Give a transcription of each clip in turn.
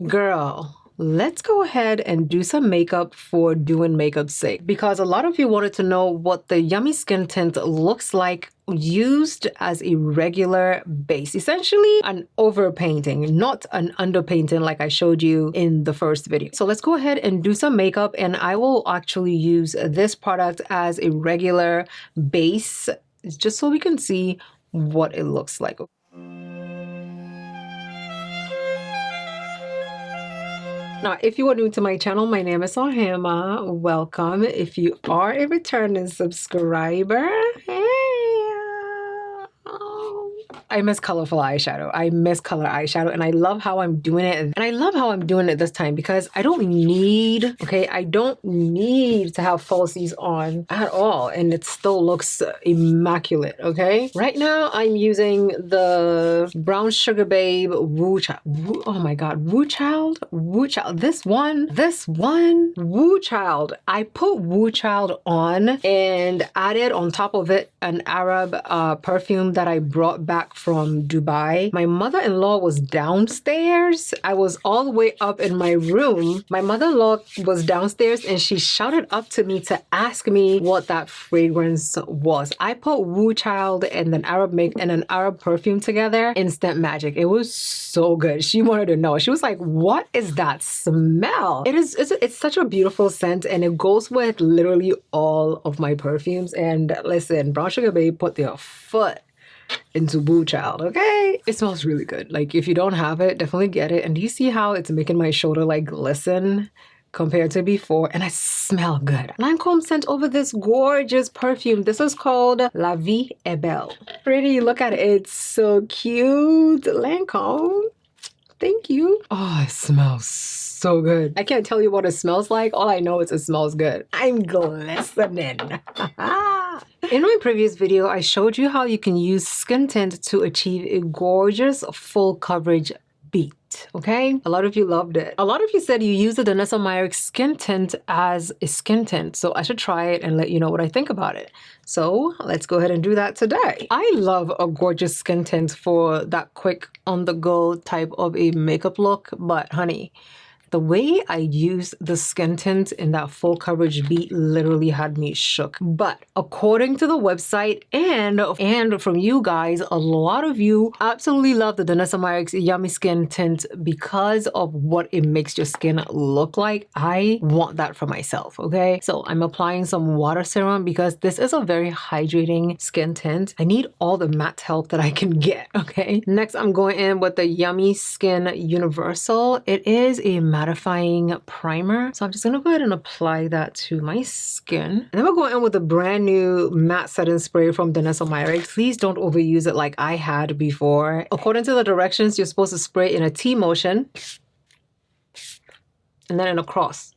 Girl, let's go ahead and do some makeup for doing makeup's sake, because a lot of you wanted to know what the Yummy Skin Tint looks like used as a regular base, essentially an overpainting, not an underpainting like I showed you in the first video. So let's go ahead and do some makeup, and I will actually use this product as a regular base just so we can see what it looks like. Now, if you are new to my channel, my name is Ohemaa. Welcome. If you are a returning subscriber, hey. I miss colorful eyeshadow. I miss color eyeshadow, and I love how I'm doing it. And I love how I'm doing it this time because I don't need, I don't need to have falsies on at all, and it still looks immaculate, okay? Right now, I'm using the Brown Sugar Babe Woo Child. Oh my God, Woo Child? Woo Child. This one, Woo Child. I put Woo Child on and added on top of it an Arab perfume that I brought back from Dubai. My mother-in-law was downstairs. I was all the way up in my room. My mother-in-law was downstairs and she shouted up to me to ask me what that fragrance was. I put Woo Child and an Arab perfume together. Instant magic. It was so good. She wanted to know. She was like, "What is that smell?" It's such a beautiful scent, and it goes with literally all of my perfumes. And listen, Brown Sugar Babe put their foot into Woo Child, okay? It smells really good. Like, if you don't have it, definitely get it. And do you see how it's making my shoulder like glisten compared to before? And I smell good. Lancome sent over this gorgeous perfume. This is called La Vie est Belle. Pretty, look at it. It's so cute. Lancome, thank you. Oh, it smells so good. I can't tell you what it smells like. All I know is it smells good. I'm glistening. In my previous video, I showed you how you can use skin tint to achieve a gorgeous full coverage beat. Okay, a lot of you loved it. A lot of you said you use the Danessa Myricks skin tint as a skin tint, so I should try it and let you know what I think about it. So let's go ahead and do that today. I love a gorgeous skin tint for that quick on-the-go type of a makeup look, but honey, the way I used the skin tint in that full coverage beat literally had me shook. But according to the website and from you guys, a lot of you absolutely love the Danessa Myricks Yummy Skin Tint because of what it makes your skin look like. I want that for myself, okay? So I'm applying some water serum because this is a very hydrating skin tint. I need all the matte help that I can get, okay? Next, I'm going in with the Yummy Skin Universal. It is a mattifying primer. So I'm just gonna go ahead and apply that to my skin. And then we're going in with a brand new matte setting spray from Danessa Myricks. Please don't overuse it like I had before. According to the directions, you're supposed to spray in a T motion and then in a cross.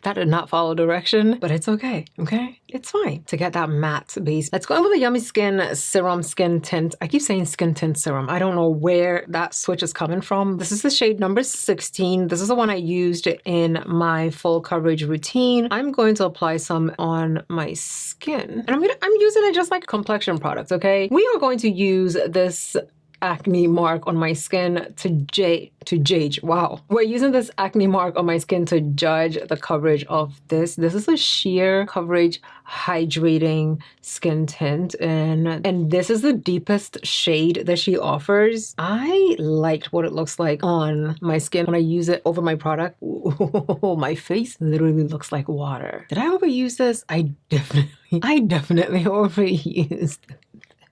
That did not follow direction, but it's okay, okay? It's fine to get that matte base. Let's go in with a Yummy Skin Serum Skin Tint. I keep saying Skin Tint Serum. I don't know where that switch is coming from. This is the shade number 16. This is the one I used in my full coverage routine. I'm going to apply some on my skin. And I'm using it just like complexion products, okay? We are going to use this acne mark on my skin to judge. Wow. We're using this acne mark on my skin to judge the coverage of this. This is a sheer coverage hydrating skin tint, and this is the deepest shade that she offers. I liked what it looks like on my skin when I use it over my product. Ooh, my face literally looks like water. Did I overuse this? I definitely overused it.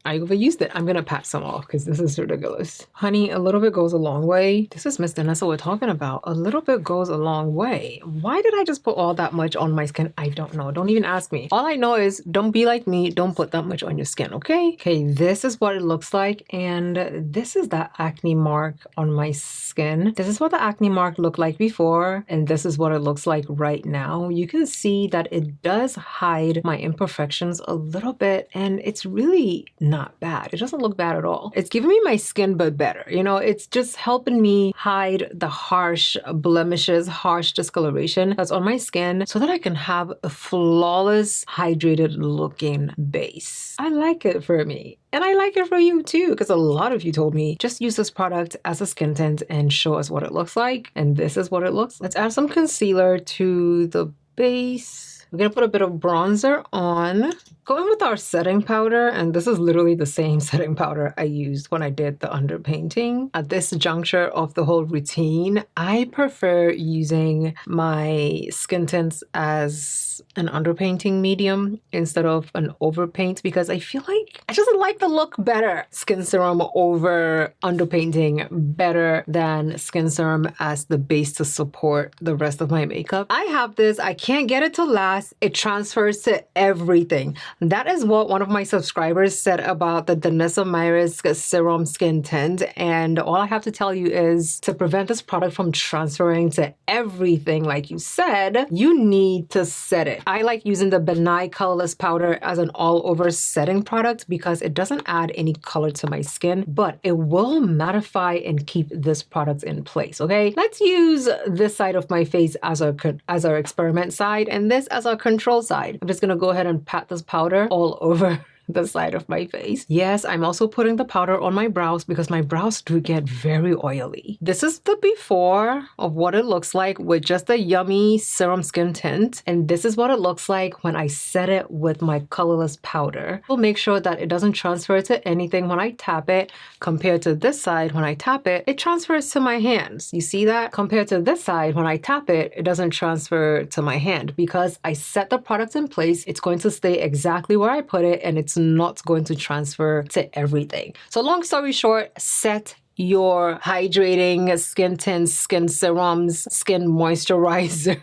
I overused it. I'm gonna pat some off because this is ridiculous. Honey, a little bit goes a long way. This is Miss Danessa we're talking about. A little bit goes a long way. Why did I just put all that much on my skin? I don't know. Don't even ask me. All I know is don't be like me. Don't put that much on your skin, okay? Okay, this is what it looks like. And this is that acne mark on my skin. This is what the acne mark looked like before. And this is what it looks like right now. You can see that it does hide my imperfections a little bit. And it's really nice not bad. It doesn't look bad at all. It's giving me my skin but better. You know, it's just helping me hide the harsh blemishes, harsh discoloration that's on my skin so that I can have a flawless, hydrated looking base. I like it for me. And I like it for you too, because a lot of you told me, just use this product as a skin tint and show us what it looks like. And this is what it looks. Let's add some concealer to the base. We're gonna put a bit of bronzer on. Go in with our setting powder, and this is literally the same setting powder I used when I did the underpainting. At this juncture of the whole routine, I prefer using my skin tints as an underpainting medium instead of an overpaint because I feel like I just like the look better. Skin serum over underpainting better than skin serum as the base to support the rest of my makeup. I have this, I can't get it to last. It transfers to everything. That is what one of my subscribers said about the Danessa Myricks Serum Skin Tint. And all I have to tell you is to prevent this product from transferring to everything, like you said, you need to set it. I like using the Benign Colorless Powder as an all-over setting product because it doesn't add any color to my skin, but it will mattify and keep this product in place, okay? Let's use this side of my face as our experiment side and this as our control side. I'm just gonna go ahead and pat this powder all over the side of my face. Yes, I'm also putting the powder on my brows because my brows do get very oily. This is the before of what it looks like with just the yummy serum skin tint. And this is what it looks like when I set it with my colorless powder. We'll make sure that it doesn't transfer to anything when I tap it. Compared to this side, when I tap it, it transfers to my hands. You see that? Compared to this side, when I tap it, it doesn't transfer to my hand because I set the product in place. It's going to stay exactly where I put it and it's not going to transfer to everything. So long story short, set your hydrating skin tints, skin serums, skin moisturizer.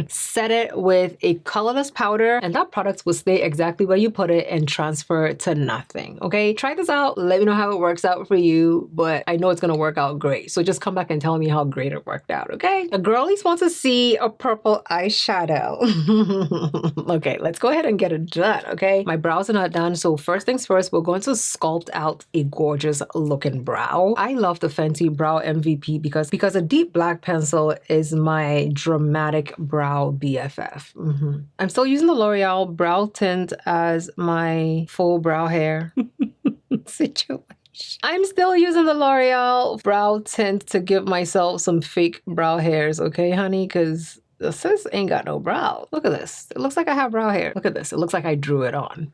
Set it with a colorless powder and that product will stay exactly where you put it and transfer to nothing, okay? Try this out. Let me know how it works out for you, but I know it's gonna work out great. So just come back and tell me how great it worked out, okay? The girlies want to see a purple eyeshadow. Okay, let's go ahead and get it done, okay? My brows are not done, so first things first, we're going to sculpt out a gorgeous looking brow. I love the Fenty Brow MVP because a deep black pencil is my dramatic brow BFF. I'm still using the L'Oreal brow tint as my full brow hair situation. I'm still using the L'Oreal brow tint to give myself some fake brow hairs, okay, honey? Because sis ain't got no brow. Look at this. It looks like I have brow hair. Look at this. It looks like I drew it on.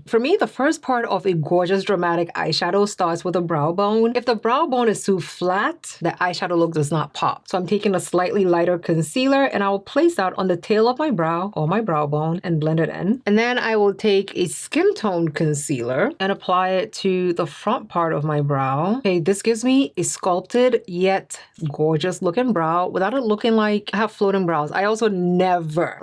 For me, the first part of a gorgeous dramatic eyeshadow starts with a brow bone. If the brow bone is too flat, the eyeshadow look does not pop. So I'm taking a slightly lighter concealer and I will place that on the tail of my brow or my brow bone and blend it in. And then I will take a skin tone concealer and apply it to the front part of my brow. Okay, this gives me a sculpted yet gorgeous looking brow without it looking like I have floating brows. I also never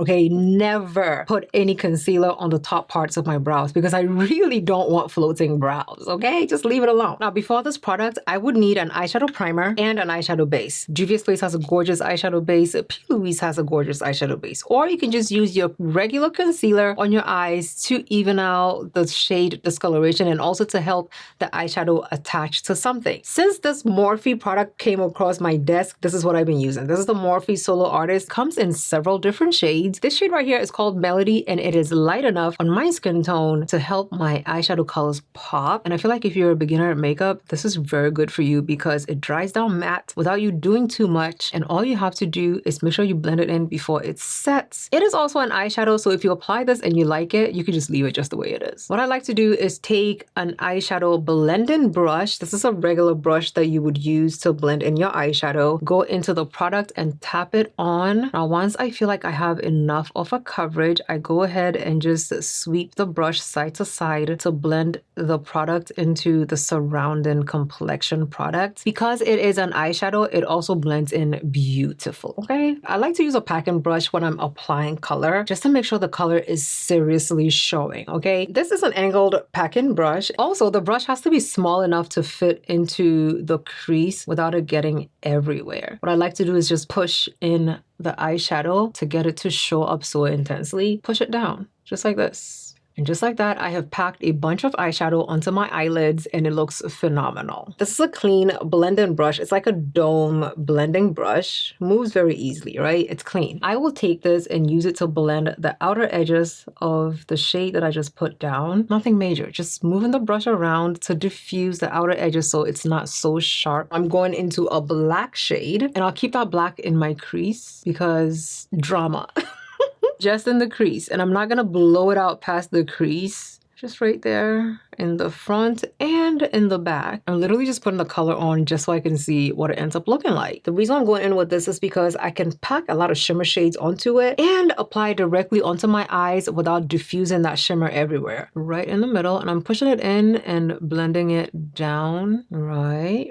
put any concealer on the top parts of my brows because I really don't want floating brows, okay? Just leave it alone. Now, before this product, I would need an eyeshadow primer and an eyeshadow base. Juvia's Place has a gorgeous eyeshadow base. P. Louise has a gorgeous eyeshadow base. Or you can just use your regular concealer on your eyes to even out the shade discoloration and also to help the eyeshadow attach to something. Since this Morphe product came across my desk, this is what I've been using. This is the Morphe Solo Artist. Comes in several different shades. This shade right here is called Melody and it is light enough on my skin tone to help my eyeshadow colors pop. And I feel like if you're a beginner at makeup, this is very good for you because it dries down matte without you doing too much. And all you have to do is make sure you blend it in before it sets. It is also an eyeshadow, so if you apply this and you like it, you can just leave it just the way it is. What I like to do is take an eyeshadow blending brush. This is a regular brush that you would use to blend in your eyeshadow. Go into the product and tap it on. Now, once I feel like I have enough of a coverage, I go ahead and just sweep the brush side to side to blend the product into the surrounding complexion product. Because it is an eyeshadow, it also blends in beautiful, okay? I like to use a packing brush when I'm applying color, just to make sure the color is seriously showing, okay? This is an angled packing brush. Also, the brush has to be small enough to fit into the crease without it getting everywhere. What I like to do is just push in the eyeshadow to get it to show up so intensely. Push it down, just like this. And just like that, I have packed a bunch of eyeshadow onto my eyelids and it looks phenomenal. This is a clean blending brush. It's like a dome blending brush. Moves very easily, right? It's clean. I will take this and use it to blend the outer edges of the shade that I just put down. Nothing major, just moving the brush around to diffuse the outer edges so it's not so sharp. I'm going into a black shade and I'll keep that black in my crease because drama. Just in the crease, and I'm not gonna blow it out past the crease. Just right there in the front and in the back. I'm literally just putting the color on just so I can see what it ends up looking like. The reason I'm going in with this is because I can pack a lot of shimmer shades onto it and apply it directly onto my eyes without diffusing that shimmer everywhere. Right in the middle, and I'm pushing it in and blending it down. Right.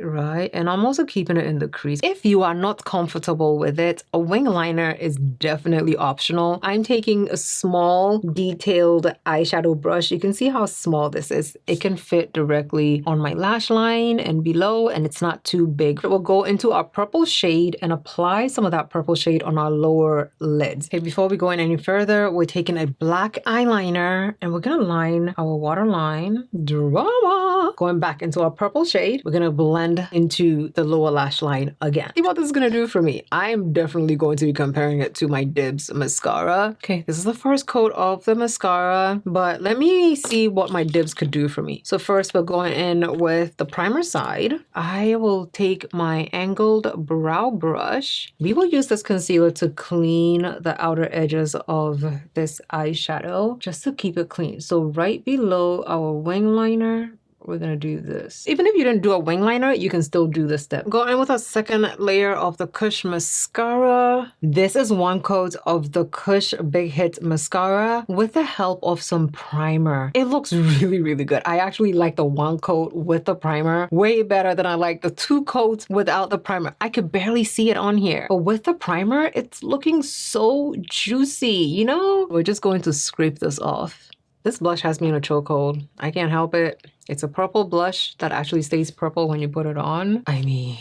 And I'm also keeping it in the crease. If you are not comfortable with it, a wing liner is definitely optional. I'm taking a small detailed eyeshadow brush. You can see how small this is. It can fit directly on my lash line and below, and it's not too big. We'll go into our purple shade and apply some of that purple shade on our lower lids. Okay, before we go in any further, we're taking a black eyeliner and we're gonna line our waterline. Drama! Going back into our purple shade, we're gonna blend into the lower lash line again. See what this is gonna do for me. I'm definitely going to be comparing it to my Dibs mascara. Okay, this is the first coat of the mascara, but let me see what my Dibs could do for me. So first we're going in with the primer side. I will take my angled brow brush. We will use this concealer to clean the outer edges of this eyeshadow just to keep it clean. So right below our wing liner, we're gonna do this. Even if you didn't do a wing liner, you can still do this step. Go in with a second layer of the Kush mascara. This is one coat of the Kush Big Hit mascara with the help of some primer. It looks really, really good. I actually like the one coat with the primer way better than I like the two coats without the primer. I could barely see it on here, but with the primer, it's looking so juicy, you know? We're just going to scrape this off. This blush has me in a chokehold. I can't help it. It's a purple blush that actually stays purple when you put it on. I mean,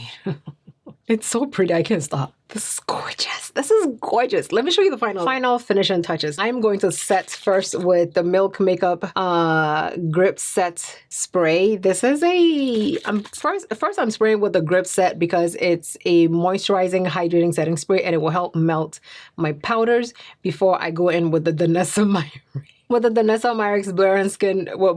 it's so pretty. I can't stop. This is gorgeous. This is gorgeous. Let me show you the final finishing touches. I'm going to set first with the Milk Makeup Grip Set Spray. This is first I'm spraying with the Grip Set because it's a moisturizing, hydrating setting spray and it will help melt my powders before I go in with the Danessa Myricks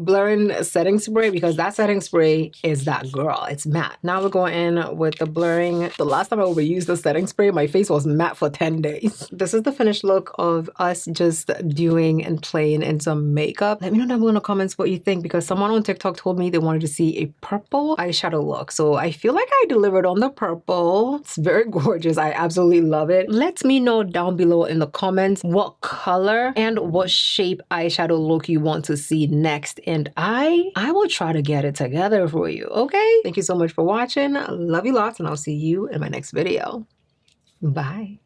blurring setting spray because that setting spray is that girl. It's matte. Now we're going in with the blurring. The last time I overused the setting spray, my face was matte for 10 days. This is the finished look of us just doing and playing in some makeup. Let me know down below in the comments what you think because someone on TikTok told me they wanted to see a purple eyeshadow look. So I feel like I delivered on the purple. It's very gorgeous. I absolutely love it. Let me know down below in the comments what color and what shape eyeshadow look you want to see next, and I will try to get it together for you. Okay, thank you so much for watching. Love you lots, and I'll see you in my next video. Bye.